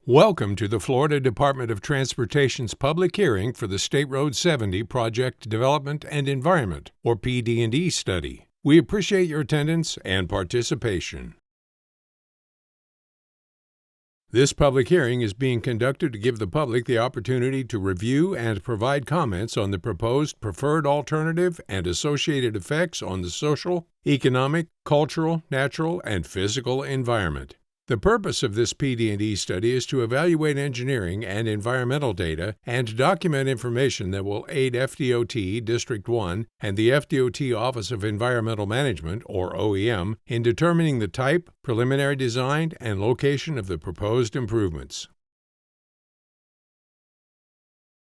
Welcome to the Florida Department of Transportation's public hearing for the State Road 70 Project Development and Environment, or PD&E study. We appreciate your attendance and participation. This public hearing is being conducted to give the public the opportunity to review and provide comments on the proposed preferred alternative and associated effects on the social, economic, cultural, natural, and physical environment. The purpose of this PD&E study is to evaluate engineering and environmental data and document information that will aid FDOT District 1 and the FDOT Office of Environmental Management, or OEM, in determining the type, preliminary design, and location of the proposed improvements.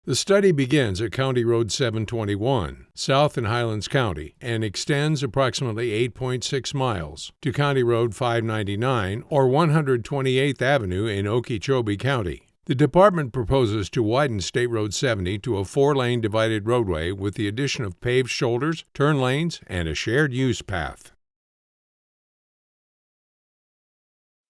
The study begins at County Road 721, south in Highlands County, and extends approximately 8.6 miles to County Road 599, or 128th Avenue in Okeechobee County. The department proposes to widen State Road 70 to a 4-lane divided roadway with the addition of paved shoulders, turn lanes, and a shared use path.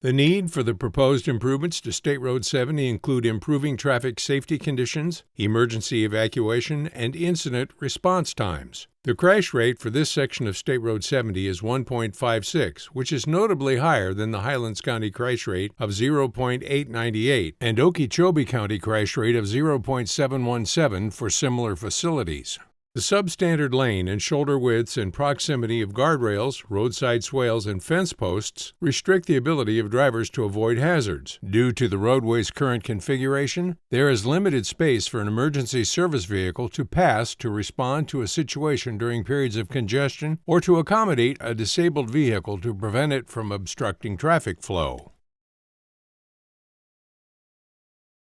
The need for the proposed improvements to State Road 70 include improving traffic safety conditions, emergency evacuation, and incident response times. The crash rate for this section of State Road 70 is 1.56, which is notably higher than the Highlands County crash rate of 0.898 and Okeechobee County crash rate of 0.717 for similar facilities. The substandard lane and shoulder widths in proximity of guardrails, roadside swales, and fence posts restrict the ability of drivers to avoid hazards. Due to the roadway's current configuration, there is limited space for an emergency service vehicle to pass to respond to a situation during periods of congestion or to accommodate a disabled vehicle to prevent it from obstructing traffic flow.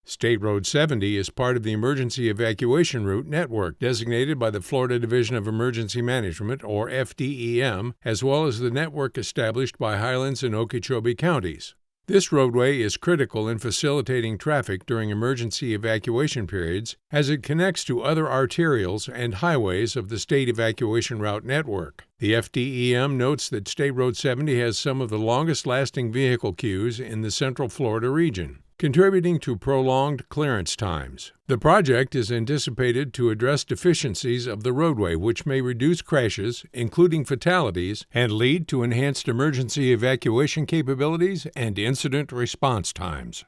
State Road 70 is part of the Emergency Evacuation Route Network designated by the Florida Division of Emergency Management, or FDEM, as well as the network established by Highlands and Okeechobee Counties. This roadway is critical in facilitating traffic during emergency evacuation periods as it connects to other arterials and highways of the State Evacuation Route Network. The FDEM notes that State Road 70 has some of the longest-lasting vehicle queues in the Central Florida region, contributing to prolonged clearance times. The project is anticipated to address deficiencies of the roadway which may reduce crashes, including fatalities, and lead to enhanced emergency evacuation capabilities and incident response times.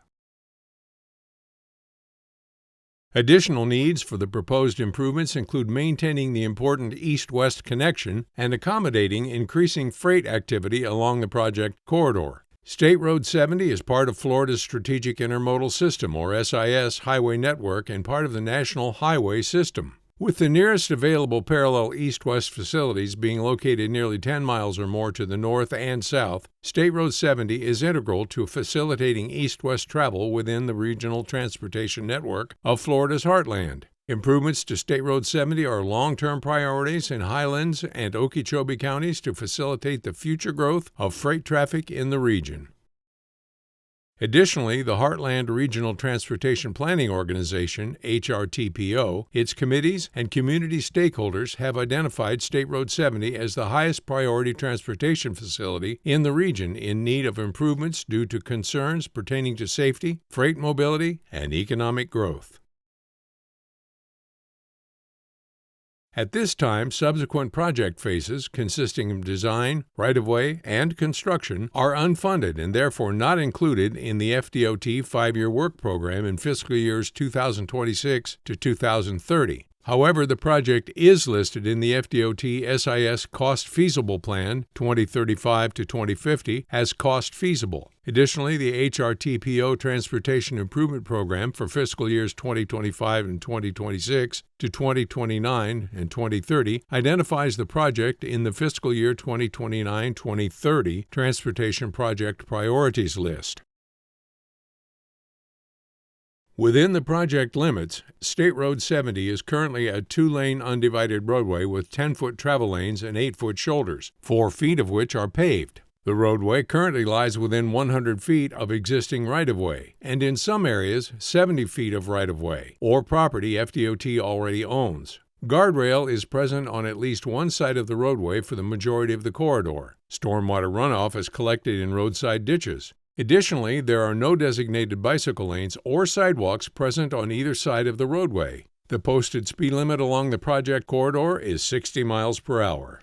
Additional needs for the proposed improvements include maintaining the important east-west connection and accommodating increasing freight activity along the project corridor. State Road 70 is part of Florida's Strategic Intermodal System, or SIS, highway network and part of the National Highway System. With the nearest available parallel east-west facilities being located nearly 10 miles or more to the north and south, State Road 70 is integral to facilitating east-west travel within the regional transportation network of Florida's heartland. Improvements to State Road 70 are long-term priorities in Highlands and Okeechobee counties to facilitate the future growth of freight traffic in the region. Additionally, the Heartland Regional Transportation Planning Organization, HRTPO, its committees, and community stakeholders have identified State Road 70 as the highest priority transportation facility in the region in need of improvements due to concerns pertaining to safety, freight mobility, and economic growth. At this time, subsequent project phases, consisting of design, right-of-way, and construction, are unfunded and therefore not included in the FDOT 5-year work program in fiscal years 2026 to 2030. However, the project is listed in the FDOT SIS Cost Feasible Plan 2035 to 2050 as cost feasible. Additionally, the HRTPO Transportation Improvement Program for fiscal years 2025 and 2026 to 2029 and 2030 identifies the project in the fiscal year 2029-2030 Transportation Project Priorities list. Within the project limits, State Road 70 is currently a 2-lane undivided roadway with 10-foot travel lanes and 8-foot shoulders, 4 feet of which are paved. The roadway currently lies within 100 feet of existing right-of-way, and in some areas 70 feet of right-of-way, or property FDOT already owns. Guardrail is present on at least one side of the roadway for the majority of the corridor. Stormwater runoff is collected in roadside ditches. Additionally, there are no designated bicycle lanes or sidewalks present on either side of the roadway. The posted speed limit along the project corridor is 60 miles per hour.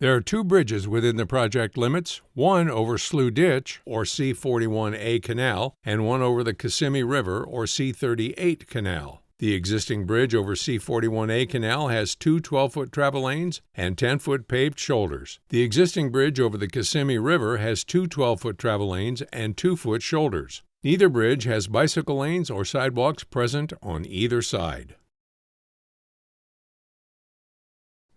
There are 2 bridges within the project limits, one over Slough Ditch, or C41A Canal, and one over the Kissimmee River, or C38 Canal. The existing bridge over C41A Canal has 2 12-foot travel lanes and 10-foot paved shoulders. The existing bridge over the Kissimmee River has 2 12-foot travel lanes and 2-foot shoulders. Neither bridge has bicycle lanes or sidewalks present on either side.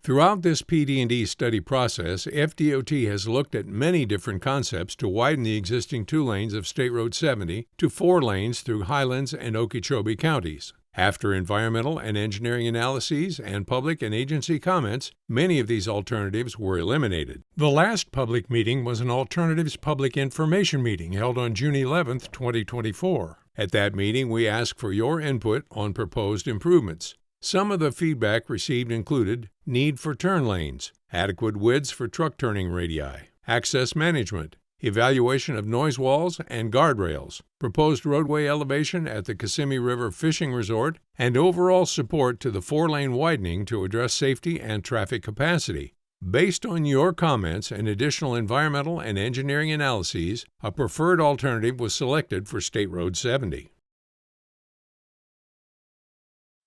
Throughout this PD&E study process, FDOT has looked at many different concepts to widen the existing 2 lanes of State Road 70 to 4 lanes through Highlands and Okeechobee Counties. After environmental and engineering analyses and public and agency comments, many of these alternatives were eliminated. The last public meeting was an alternatives public information meeting held on June 11, 2024. At that meeting, we asked for your input on proposed improvements. Some of the feedback received included need for turn lanes, adequate widths for truck turning radii, access management, evaluation of noise walls and guardrails, proposed roadway elevation at the Kissimmee River Fishing Resort, and overall support to the 4-lane widening to address safety and traffic capacity. Based on your comments and additional environmental and engineering analyses, a preferred alternative was selected for State Road 70.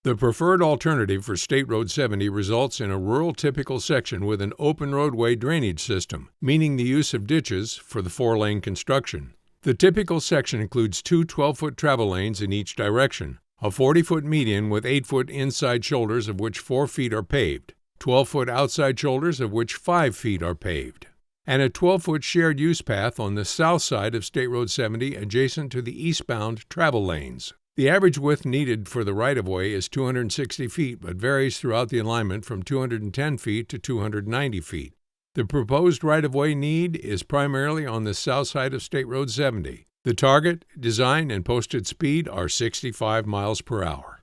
The preferred alternative for State Road 70 results in a rural typical section with an open roadway drainage system, meaning the use of ditches for the 4-lane construction. The typical section includes 2 12-foot travel lanes in each direction, a 40-foot median with 8-foot inside shoulders of which 4 feet are paved, 12-foot outside shoulders of which 5 feet are paved, and a 12-foot shared use path on the south side of State Road 70 adjacent to the eastbound travel lanes. The average width needed for the right-of-way is 260 feet, but varies throughout the alignment from 210 feet to 290 feet. The proposed right-of-way need is primarily on the south side of State Road 70. The target, design, and posted speed are 65 miles per hour.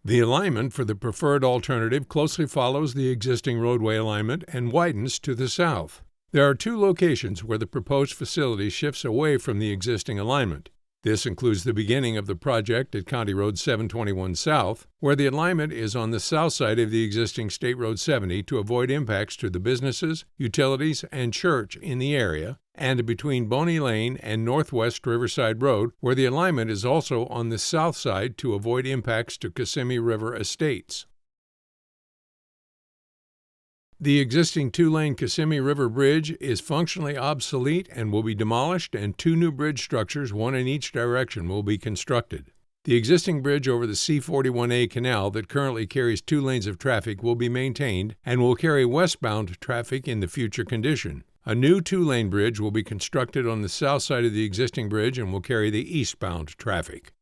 The alignment for the preferred alternative closely follows the existing roadway alignment and widens to the south. There are 2 locations where the proposed facility shifts away from the existing alignment. This includes the beginning of the project at County Road 721 South, where the alignment is on the south side of the existing State Road 70 to avoid impacts to the businesses, utilities, and church in the area, and between Boney Lane and Northwest Riverside Road, where the alignment is also on the south side to avoid impacts to Kissimmee River Estates. The existing 2-lane Kissimmee River Bridge is functionally obsolete and will be demolished, and 2 new bridge structures, one in each direction, will be constructed. The existing bridge over the C41A Canal that currently carries 2 lanes of traffic will be maintained and will carry westbound traffic in the future condition. A new 2-lane bridge will be constructed on the south side of the existing bridge and will carry the eastbound traffic.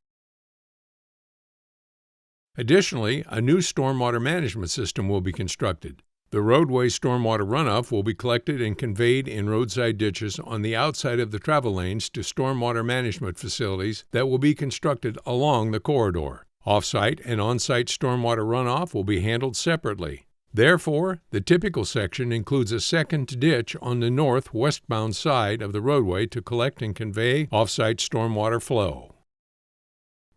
Additionally, a new stormwater management system will be constructed. The roadway stormwater runoff will be collected and conveyed in roadside ditches on the outside of the travel lanes to stormwater management facilities that will be constructed along the corridor. Off-site and on-site stormwater runoff will be handled separately. Therefore, the typical section includes a second ditch on the north-westbound side of the roadway to collect and convey off-site stormwater flow.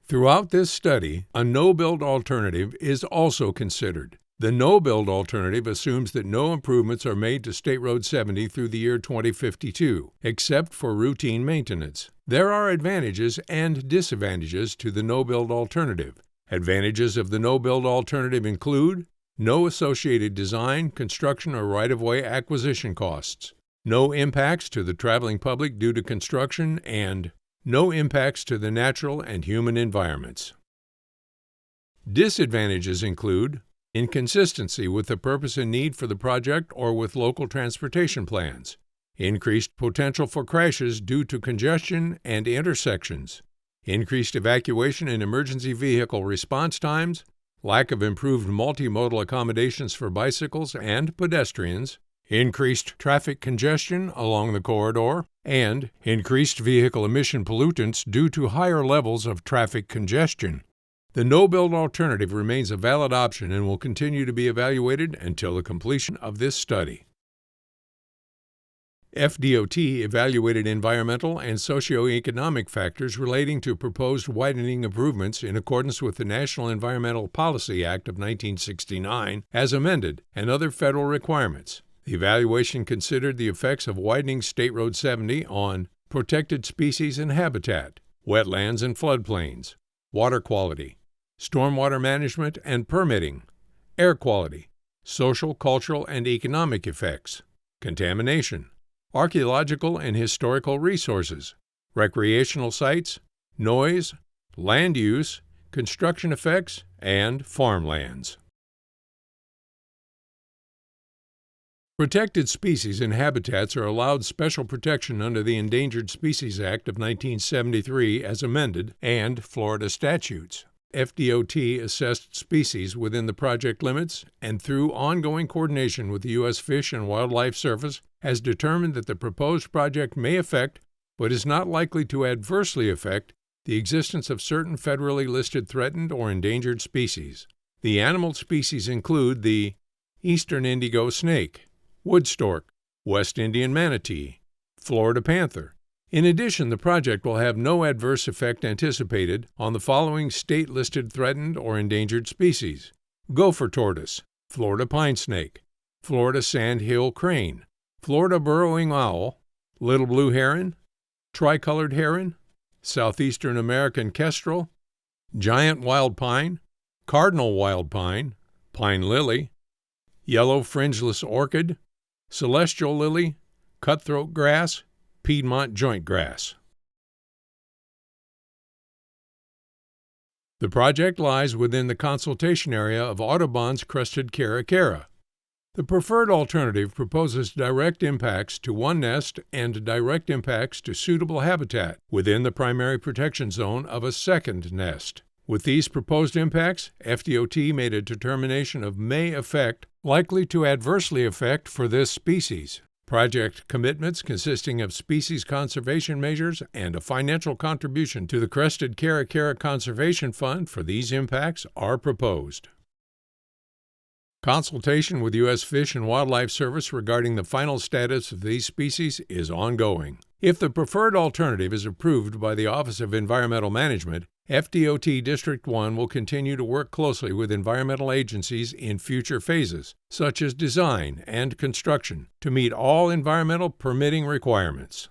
Throughout this study, a no-build alternative is also considered. The no-build alternative assumes that no improvements are made to State Road 70 through the year 2052, except for routine maintenance. There are advantages and disadvantages to the no-build alternative. Advantages of the no-build alternative include no associated design, construction, or right-of-way acquisition costs, no impacts to the traveling public due to construction, and no impacts to the natural and human environments. Disadvantages include inconsistency with the purpose and need for the project or with local transportation plans, increased potential for crashes due to congestion and intersections, increased evacuation and emergency vehicle response times, lack of improved multimodal accommodations for bicycles and pedestrians, increased traffic congestion along the corridor, and increased vehicle emission pollutants due to higher levels of traffic congestion. The no-build alternative remains a valid option and will continue to be evaluated until the completion of this study. FDOT evaluated environmental and socioeconomic factors relating to proposed widening improvements in accordance with the National Environmental Policy Act of 1969 as amended and other federal requirements. The evaluation considered the effects of widening State Road 70 on protected species and habitat, wetlands and floodplains, water quality, stormwater management and permitting, air quality, social, cultural, and economic effects, contamination, archaeological and historical resources, recreational sites, noise, land use, construction effects, and farmlands. Protected species and habitats are allowed special protection under the Endangered Species Act of 1973 as amended and Florida statutes. FDOT assessed species within the project limits and through ongoing coordination with the U.S. Fish and Wildlife Service has determined that the proposed project may affect, but is not likely to adversely affect, the existence of certain federally listed threatened or endangered species. The animal species include the eastern indigo snake, wood stork, West Indian manatee, Florida panther. In addition, the project will have no adverse effect anticipated on the following state-listed threatened or endangered species: gopher tortoise, Florida pine snake, Florida sandhill crane, Florida burrowing owl, little blue heron, tricolored heron, southeastern American kestrel, giant wild pine, cardinal wild pine, pine lily, yellow fringeless orchid, celestial lily, cutthroat grass, Piedmont joint grass. The project lies within the consultation area of Audubon's crested caracara. The preferred alternative proposes direct impacts to one nest and direct impacts to suitable habitat within the primary protection zone of a second nest. With these proposed impacts, FDOT made a determination of may affect, likely to adversely affect for this species. Project commitments consisting of species conservation measures and a financial contribution to the Crested Caracara Conservation Fund for these impacts are proposed. Consultation with U.S. Fish and Wildlife Service regarding the final status of these species is ongoing. If the preferred alternative is approved by the Office of Environmental Management, FDOT District 1 will continue to work closely with environmental agencies in future phases, such as design and construction, to meet all environmental permitting requirements.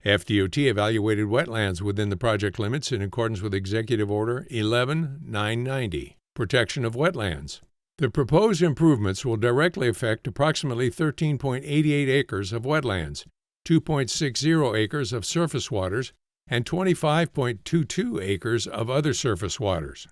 FDOT evaluated wetlands within the project limits in accordance with Executive Order 11-990, Protection of Wetlands. The proposed improvements will directly affect approximately 13.88 acres of wetlands, 2.60 acres of surface waters, and 25.22 acres of other surface waters.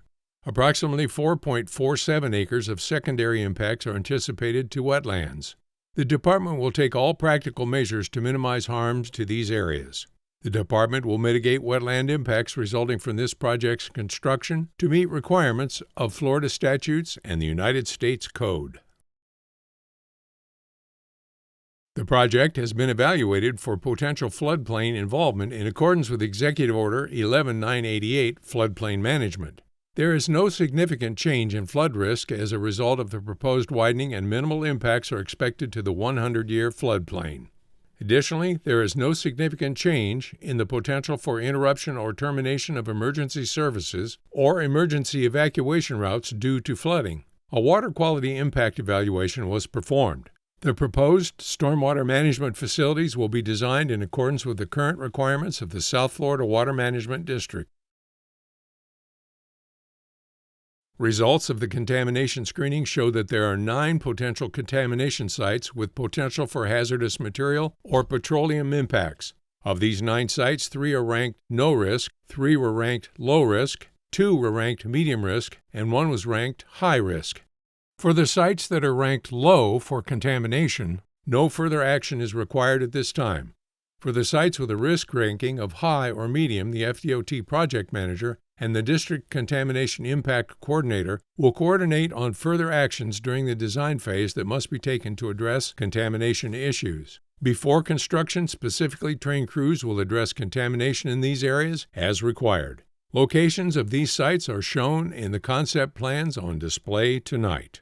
Approximately 4.47 acres of secondary impacts are anticipated to wetlands. The Department will take all practical measures to minimize harms to these areas. The Department will mitigate wetland impacts resulting from this project's construction to meet requirements of Florida statutes and the United States Code. The project has been evaluated for potential floodplain involvement in accordance with Executive Order 11-988, Floodplain Management. There is no significant change in flood risk as a result of the proposed widening, and minimal impacts are expected to the 100-year floodplain. Additionally, there is no significant change in the potential for interruption or termination of emergency services or emergency evacuation routes due to flooding. A water quality impact evaluation was performed. The proposed stormwater management facilities will be designed in accordance with the current requirements of the South Florida Water Management District. Results of the contamination screening show that there are 9 potential contamination sites with potential for hazardous material or petroleum impacts. Of these 9 sites, 3 are ranked no risk, 3 were ranked low risk, 2 were ranked medium risk, and 1 was ranked high risk. For the sites that are ranked low for contamination, no further action is required at this time. For the sites with a risk ranking of high or medium, the FDOT project manager and the District Contamination Impact Coordinator will coordinate on further actions during the design phase that must be taken to address contamination issues. Before construction, specifically trained crews will address contamination in these areas as required. Locations of these sites are shown in the concept plans on display tonight.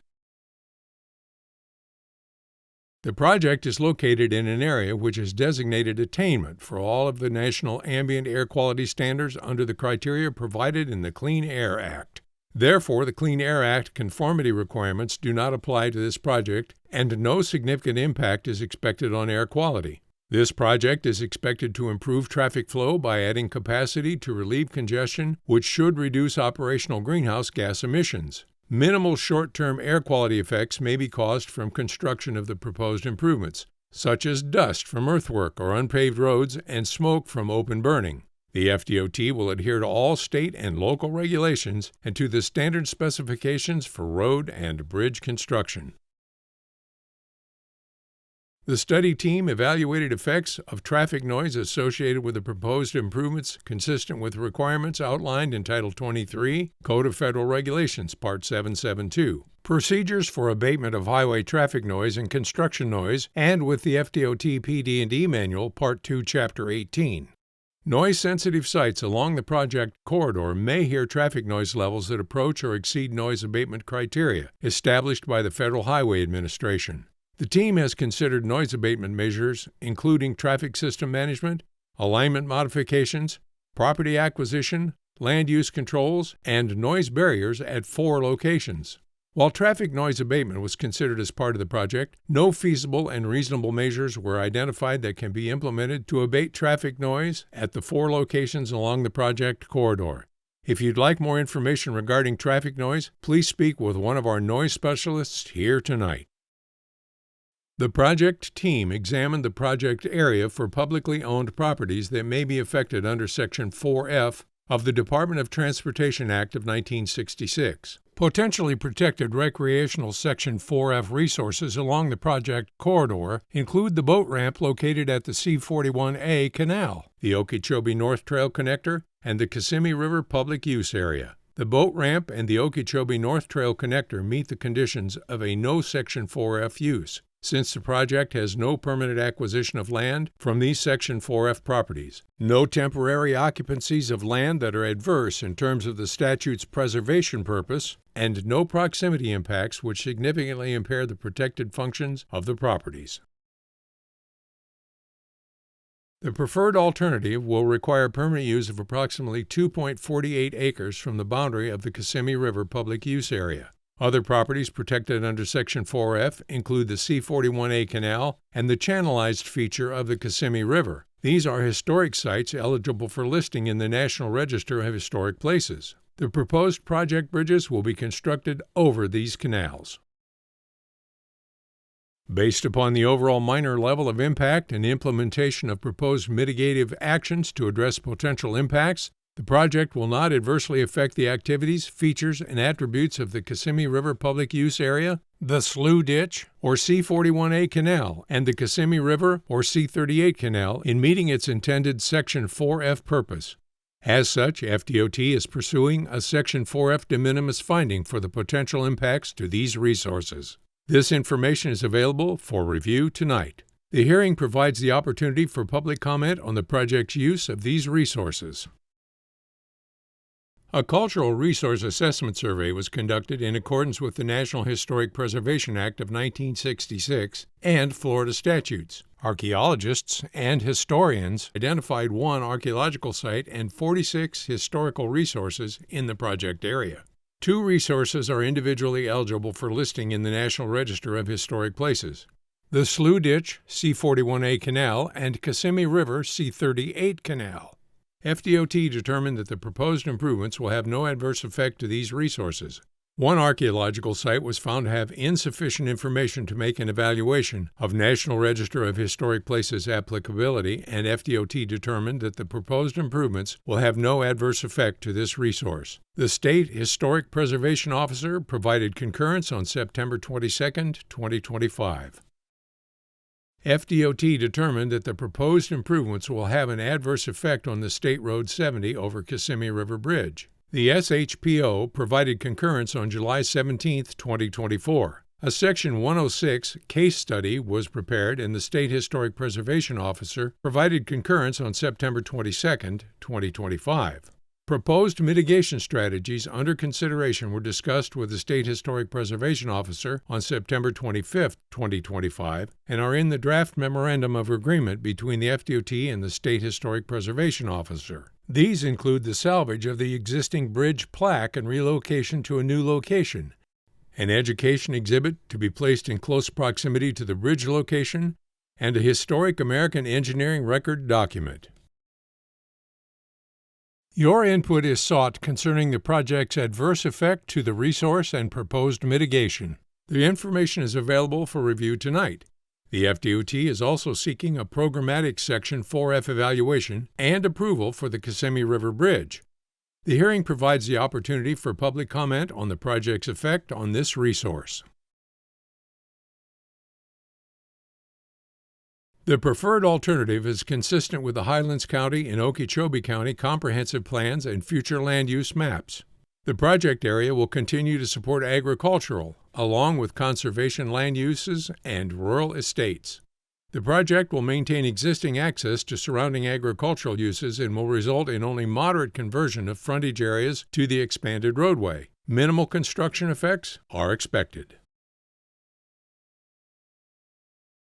The project is located in an area which is designated attainment for all of the national ambient air quality standards under the criteria provided in the Clean Air Act. Therefore, the Clean Air Act conformity requirements do not apply to this project, and no significant impact is expected on air quality. This project is expected to improve traffic flow by adding capacity to relieve congestion, which should reduce operational greenhouse gas emissions. Minimal short-term air quality effects may be caused from construction of the proposed improvements, such as dust from earthwork or unpaved roads and smoke from open burning. The FDOT will adhere to all state and local regulations and to the standard specifications for road and bridge construction. The study team evaluated effects of traffic noise associated with the proposed improvements consistent with requirements outlined in Title 23, Code of Federal Regulations, Part 772, Procedures for Abatement of Highway Traffic Noise and Construction Noise, and with the FDOT PD&E Manual, Part 2, Chapter 18. Noise-sensitive sites along the project corridor may hear traffic noise levels that approach or exceed noise abatement criteria established by the Federal Highway Administration. The team has considered noise abatement measures, including traffic system management, alignment modifications, property acquisition, land use controls, and noise barriers at 4 locations. While traffic noise abatement was considered as part of the project, no feasible and reasonable measures were identified that can be implemented to abate traffic noise at the 4 locations along the project corridor. If you'd like more information regarding traffic noise, please speak with one of our noise specialists here tonight. The project team examined the project area for publicly owned properties that may be affected under Section 4F of the Department of Transportation Act of 1966. Potentially protected recreational Section 4F resources along the project corridor include the boat ramp located at the C41A Canal, the Okeechobee North Trail Connector, and the Kissimmee River Public Use Area. The boat ramp and the Okeechobee North Trail Connector meet the conditions of a no Section 4F use, since the project has no permanent acquisition of land from these Section 4F properties, no temporary occupancies of land that are adverse in terms of the statute's preservation purpose, and no proximity impacts which significantly impair the protected functions of the properties. The preferred alternative will require permanent use of approximately 2.48 acres from the boundary of the Kissimmee River Public Use Area. Other properties protected under Section 4F include the C41A Canal and the channelized feature of the Kissimmee River. These are historic sites eligible for listing in the National Register of Historic Places. The proposed project bridges will be constructed over these canals. Based upon the overall minor level of impact and implementation of proposed mitigative actions to address potential impacts, the project will not adversely affect the activities, features, and attributes of the Kissimmee River Public Use Area, the Slough Ditch, or C41A Canal, and the Kissimmee River or C38 Canal in meeting its intended Section 4F purpose. As such, FDOT is pursuing a Section 4F de minimis finding for the potential impacts to these resources. This information is available for review tonight. The hearing provides the opportunity for public comment on the project's use of these resources. A cultural resource assessment survey was conducted in accordance with the National Historic Preservation Act of 1966 and Florida statutes. Archaeologists and historians identified 1 archaeological site and 46 historical resources in the project area. 2 resources are individually eligible for listing in the National Register of Historic Places: the Slough Ditch, C41A Canal, and Kissimmee River, C38 Canal. FDOT determined that the proposed improvements will have no adverse effect to these resources. 1 archaeological site was found to have insufficient information to make an evaluation of National Register of Historic Places applicability, and FDOT determined that the proposed improvements will have no adverse effect to this resource. The State Historic Preservation Officer provided concurrence on September 22, 2025. FDOT determined that the proposed improvements will have an adverse effect on the State Road 70 over Kissimmee River Bridge. The SHPO provided concurrence on July 17, 2024. A Section 106 case study was prepared, and the State Historic Preservation Officer provided concurrence on September 22, 2025. Proposed mitigation strategies under consideration were discussed with the State Historic Preservation Officer on September 25, 2025, and are in the draft Memorandum of Agreement between the FDOT and the State Historic Preservation Officer. These include the salvage of the existing bridge plaque and relocation to a new location, an education exhibit to be placed in close proximity to the bridge location, and a historic American engineering record document. Your input is sought concerning the project's adverse effect to the resource and proposed mitigation. The information is available for review tonight. The FDOT is also seeking a programmatic Section 4F evaluation and approval for the Kissimmee River Bridge. The hearing provides the opportunity for public comment on the project's effect on this resource. The preferred alternative is consistent with the Highlands County and Okeechobee County comprehensive plans and future land use maps. The project area will continue to support agricultural, along with conservation land uses and rural estates. The project will maintain existing access to surrounding agricultural uses and will result in only moderate conversion of frontage areas to the expanded roadway. Minimal construction effects are expected.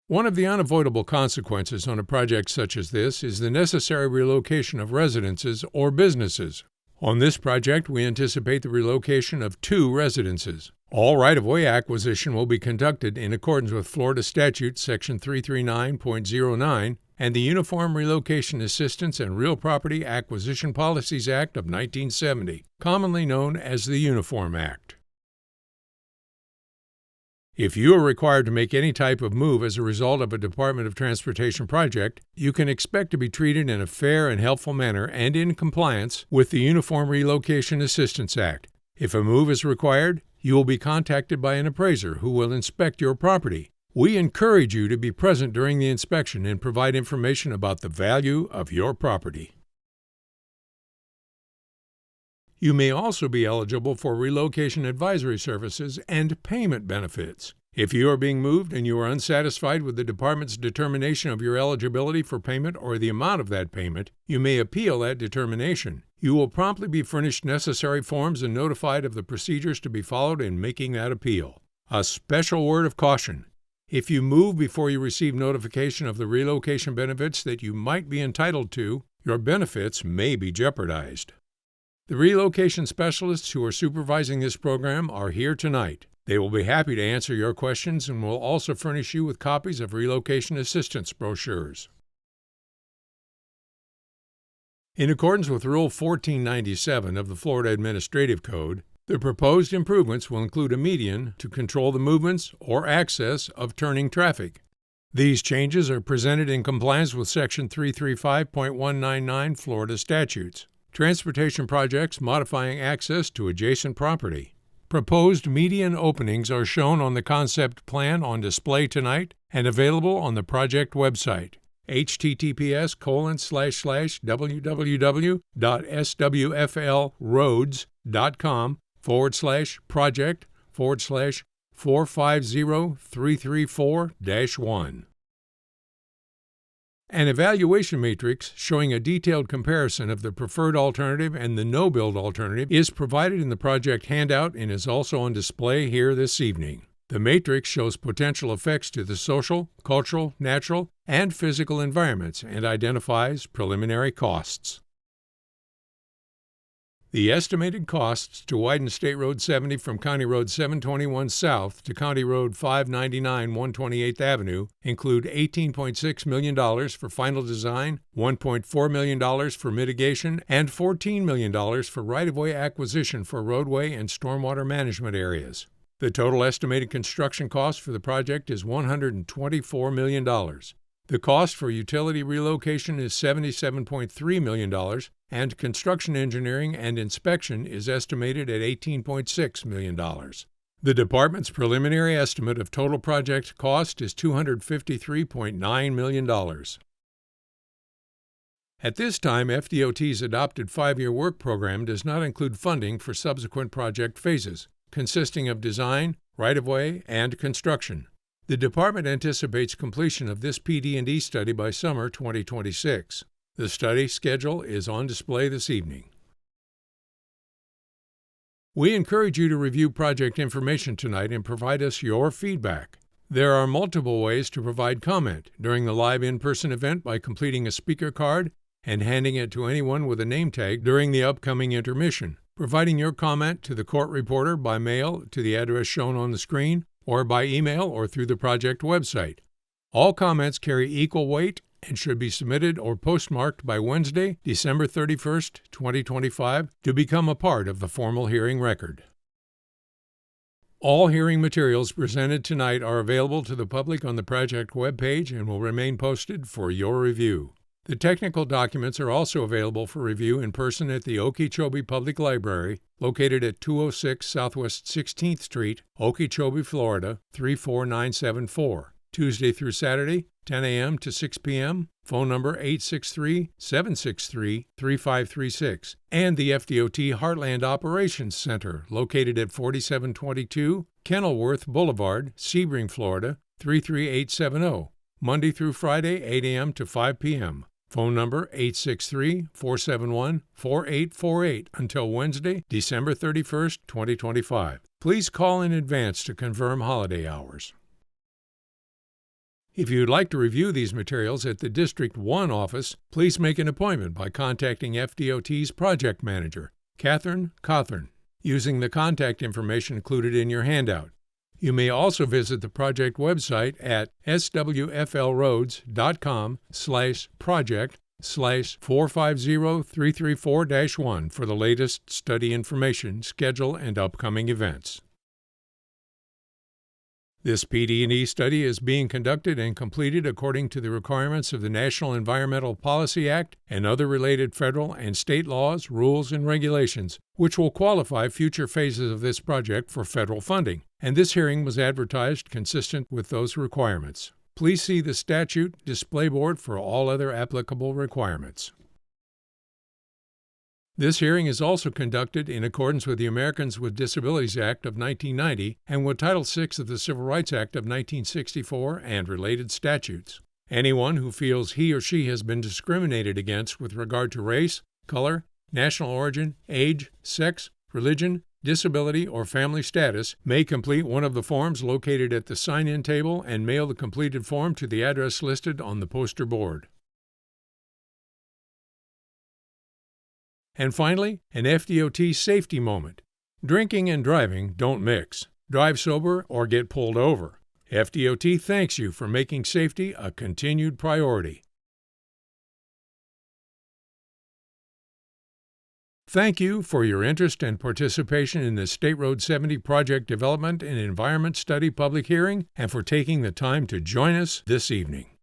One of the unavoidable consequences on a project such as this is the necessary relocation of residences or businesses. On this project, we anticipate the relocation of 2 residences. All right-of-way acquisition will be conducted in accordance with Florida Statute Section 339.09 and the Uniform Relocation Assistance and Real Property Acquisition Policies Act of 1970, commonly known as the Uniform Act. If you are required to make any type of move as a result of a Department of Transportation project, you can expect to be treated in a fair and helpful manner and in compliance with the Uniform Relocation Assistance Act. If a move is required, you will be contacted by an appraiser who will inspect your property. We encourage you to be present during the inspection and provide information about the value of your property. You may also be eligible for relocation advisory services and payment benefits. If you are being moved and you are unsatisfied with the department's determination of your eligibility for payment or the amount of that payment, you may appeal that determination. You will promptly be furnished necessary forms and notified of the procedures to be followed in making that appeal. A special word of caution: if you move before you receive notification of the relocation benefits that you might be entitled to, your benefits may be jeopardized. The relocation specialists who are supervising this program are here tonight. They will be happy to answer your questions and will also furnish you with copies of relocation assistance brochures. In accordance with Rule 1497 of the Florida Administrative Code, the proposed improvements will include a median to control the movements or access of turning traffic. These changes are presented in compliance with Section 335.199 Florida statutes. Transportation projects modifying access to adjacent property. Proposed median openings are shown on the concept plan on display tonight and available on the project website, https://www.swflroads.com/project/450334-1. An evaluation matrix showing a detailed comparison of the preferred alternative and the no-build alternative is provided in the project handout and is also on display here this evening. The matrix shows potential effects to the social, cultural, natural, and physical environments and identifies preliminary costs. The estimated costs to widen State Road 70 from County Road 721 South to County Road 599 128th Avenue include $18.6 million for final design, $1.4 million for mitigation, and $14 million for right-of-way acquisition for roadway and stormwater management areas. The total estimated construction cost for the project is $124 million. The cost for utility relocation is $77.3 million, and construction engineering and inspection is estimated at $18.6 million. The department's preliminary estimate of total project cost is $253.9 million. At this time, FDOT's adopted 5-year work program does not include funding for subsequent project phases, consisting of design, right-of-way, and construction. The department anticipates completion of this PD&E study by summer 2026. The study schedule is on display this evening. We encourage you to review project information tonight and provide us your feedback. There are multiple ways to provide comment during the live in-person event by completing a speaker card and handing it to anyone with a name tag during the upcoming intermission, providing your comment to the court reporter by mail to the address shown on the screen, or by email or through the project website. All comments carry equal weight and should be submitted or postmarked by Wednesday, December 31st, 2025, to become a part of the formal hearing record. All hearing materials presented tonight are available to the public on the project webpage and will remain posted for your review. The technical documents are also available for review in person at the Okeechobee Public Library, located at 206 Southwest 16th Street, Okeechobee, Florida, 34974, Tuesday through Saturday, 10 a.m. to 6 p.m., phone number 863-763-3536, and the FDOT Heartland Operations Center, located at 4722 Kenilworth Boulevard, Sebring, Florida, 33870, Monday through Friday, 8 a.m. to 5 p.m. Phone number 863-471-4848 until Wednesday, December 31st, 2025. Please call in advance to confirm holiday hours. If you'd like to review these materials at the District 1 office, please make an appointment by contacting FDOT's project manager, Catherine Cawthorn, using the contact information included in your handout. You may also visit the project website at swflroads.com/project/450334-1 for the latest study information, schedule, and upcoming events. This PD&E study is being conducted and completed according to the requirements of the National Environmental Policy Act and other related federal and state laws, rules, and regulations, which will qualify future phases of this project for federal funding, and this hearing was advertised consistent with those requirements. Please see the statute display board for all other applicable requirements. This hearing is also conducted in accordance with the Americans with Disabilities Act of 1990 and with Title VI of the Civil Rights Act of 1964 and related statutes. Anyone who feels he or she has been discriminated against with regard to race, color, national origin, age, sex, religion, disability, or family status may complete one of the forms located at the sign-in table and mail the completed form to the address listed on the poster board. And finally, an FDOT safety moment. Drinking and driving don't mix. Drive sober or get pulled over. FDOT thanks you for making safety a continued priority. Thank you for your interest and participation in the State Road 70 Project Development and Environment Study public hearing and for taking the time to join us this evening.